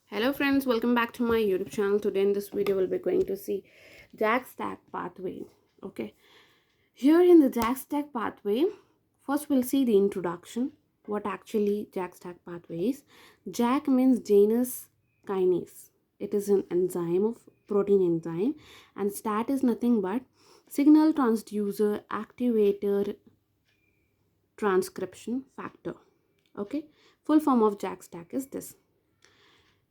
Hello friends, welcome back to my YouTube channel. Today in this video we'll be going to see JAK-STAT pathway. Okay, here in the JAK-STAT pathway, first we'll see the introduction. What actually JAK-STAT pathway is. JAK means Janus kinase. It is an enzyme of protein enzyme, and STAT is nothing but signal transducer activator transcription factor. Okay, full form of JAK-STAT is this.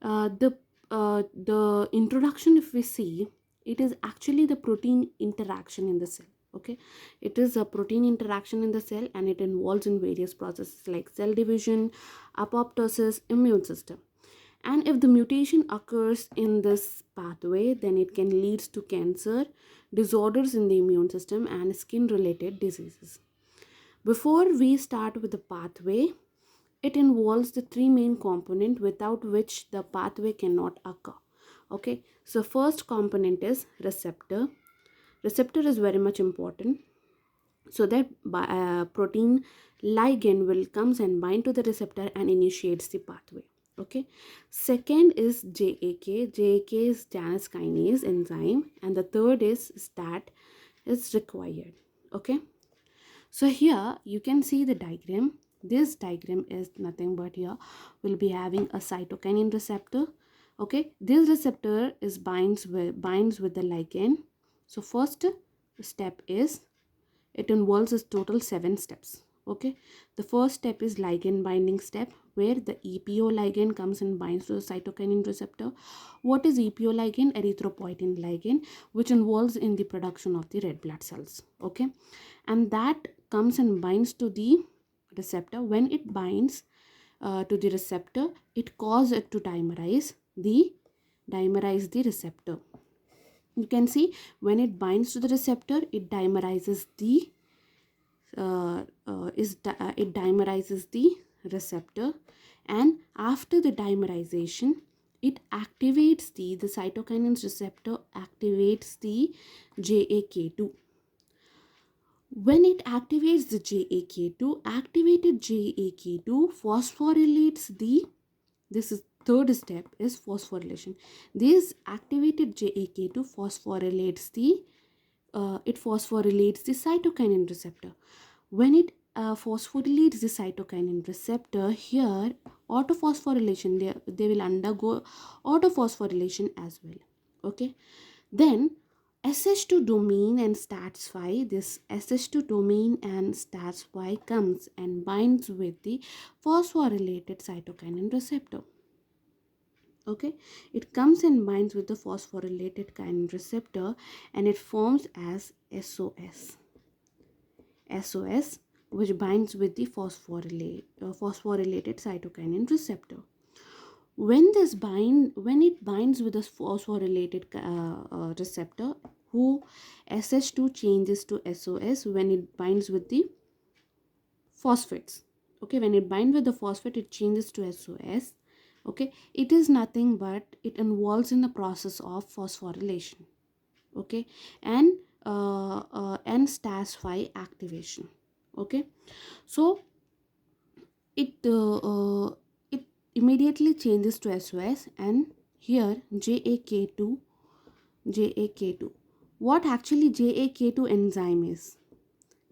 The introduction, if we see, it is actually the protein interaction in the cell. Okay, it is a protein interaction in the cell, and it involves in various processes like cell division, apoptosis, immune system. And if the mutation occurs in this pathway, then it can lead to cancer, disorders in the immune system, and skin related diseases. Before we start with the pathway, it involves the three main components without which the pathway cannot occur. Okay, so first component is receptor. Receptor is very much important, so that protein ligand will comes and bind to the receptor and initiates the pathway. Okay, second is JAK. JAK is Janus kinase enzyme, and the third is STAT is required. Okay, so here you can see the diagram. This diagram is nothing but here we'll be having a cytokinin receptor. Okay, this receptor is binds with the ligand. So first step is, it involves a total 7 steps. Okay, the first step is ligand binding step, where the EPO ligand comes and binds to the cytokinin receptor. What is EPO ligand? Erythropoietin ligand, which involves in the production of the red blood cells. Okay, and that comes and binds to the receptor. When it binds to the receptor, it causes it to dimerize the receptor. You can see when it binds to the receptor, it dimerizes the it dimerizes the receptor, and after the dimerization, it activates the cytokinin receptor activates the JAK2. When it activates the JAK2, activated JAK2 phosphorylates this is third step is phosphorylation. This activated JAK2 phosphorylates it phosphorylates the cytokinin receptor. When it phosphorylates the cytokinin receptor, here autophosphorylation, they will undergo autophosphorylation as well. Okay, then SH2 domain and STAT5, this SH2 domain and STAT5 comes and binds with the phosphorylated cytokinin receptor. Okay, it comes and binds with the phosphorylated kinin receptor, and it forms as SOS, which binds with the phosphorylated cytokinin receptor. When it binds with the phosphorylated receptor, who SH2 changes to SOS when it binds with the phosphates. Okay, when it binds with the phosphate, it changes to SOS. Okay, it is nothing but it involves in the process of phosphorylation. Okay, and STAS5 activation. Okay, so it immediately changes to SOS, and here JAK2. What actually JAK2 enzyme is?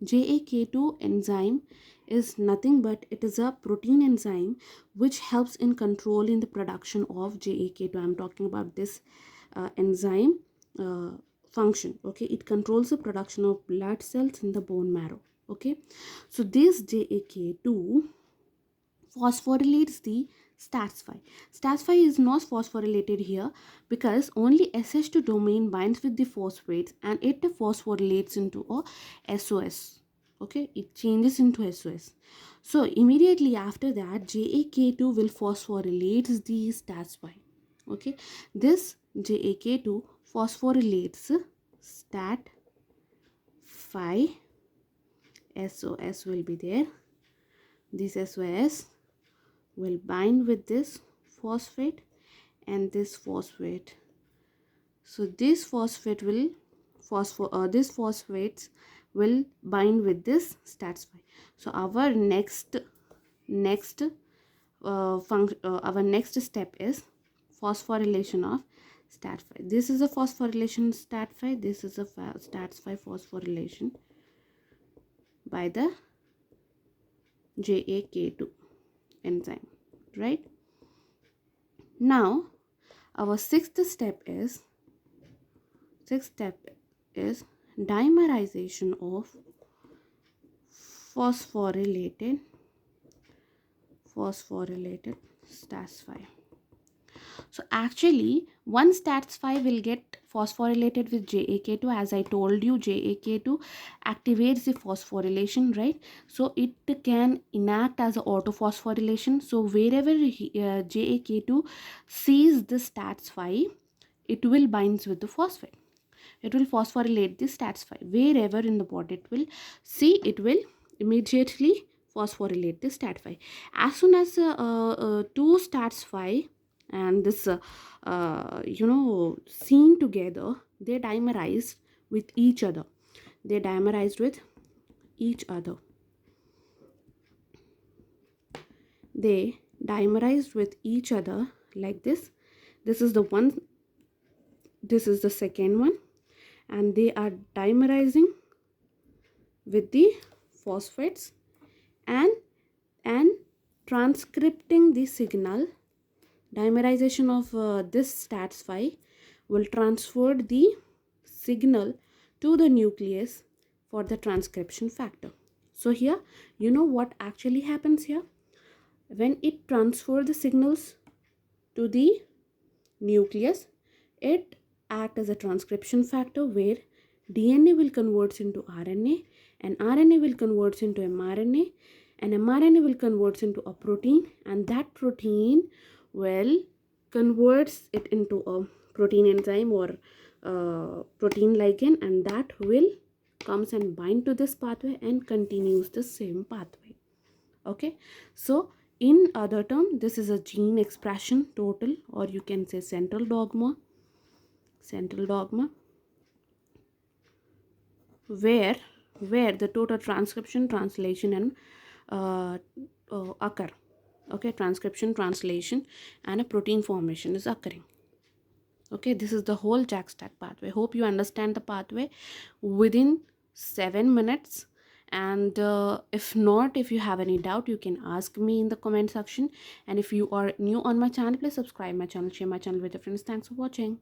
JAK2 enzyme is nothing but it is a protein enzyme which helps in controlling the production of JAK2. I'm talking about this enzyme function. Okay, it controls the production of blood cells in the bone marrow. Okay, so this JAK2 phosphorylates the STAT5. STAT5 is not phosphorylated here because only SH2 domain binds with the phosphates and it phosphorylates into a SOS. Okay, it changes into SOS. So immediately after that, JAK2 will phosphorylate the STAT5. Okay, this JAK2 phosphorylates STAT5. SOS will be there. This SOS will bind with this phosphate and this phosphate. So this phosphate will this phosphates will bind with this STAT5. So our next step is phosphorylation of STAT5. This is a phosphorylation STAT5. This is a STAT5 phosphorylation by the JAK2 enzyme, right? Now our sixth step is dimerization of phosphorylated STAT5. So actually one STAT5 will get phosphorylated with JAK2. As I told you, JAK2 activates the phosphorylation, right? So it can enact as an autophosphorylation. So wherever JAK2 sees the STAT5, it will binds with the phosphate. It will phosphorylate the STAT5. Wherever in the body it will see, it will immediately phosphorylate the STAT5. As soon as two STAT5 and this seen together, they dimerized with each other. They dimerized with each other. They dimerized with each other like this. This is the one. This is the second one, and they are dimerizing with the phosphates and transcripting the signal. Dimerization of this STAT5 will transfer the signal to the nucleus for the transcription factor. So here, you know what actually happens here? When it transfers the signals to the nucleus, it acts as a transcription factor where DNA will convert into RNA, and RNA will convert into mRNA, and mRNA will convert into a protein, and that protein will converts it into a protein enzyme or protein ligand, and that will comes and bind to this pathway and continues the same pathway. Okay, so in other term, this is a gene expression total, or you can say central dogma where the total transcription, translation and occur. Okay, transcription, translation and a protein formation is occurring. Okay, this is the whole JAK-STAT pathway. Hope you understand the pathway within 7 minutes. And if not, if you have any doubt, you can ask me in the comment section. And if you are new on my channel, please subscribe my channel, share my channel with your friends. Thanks for watching.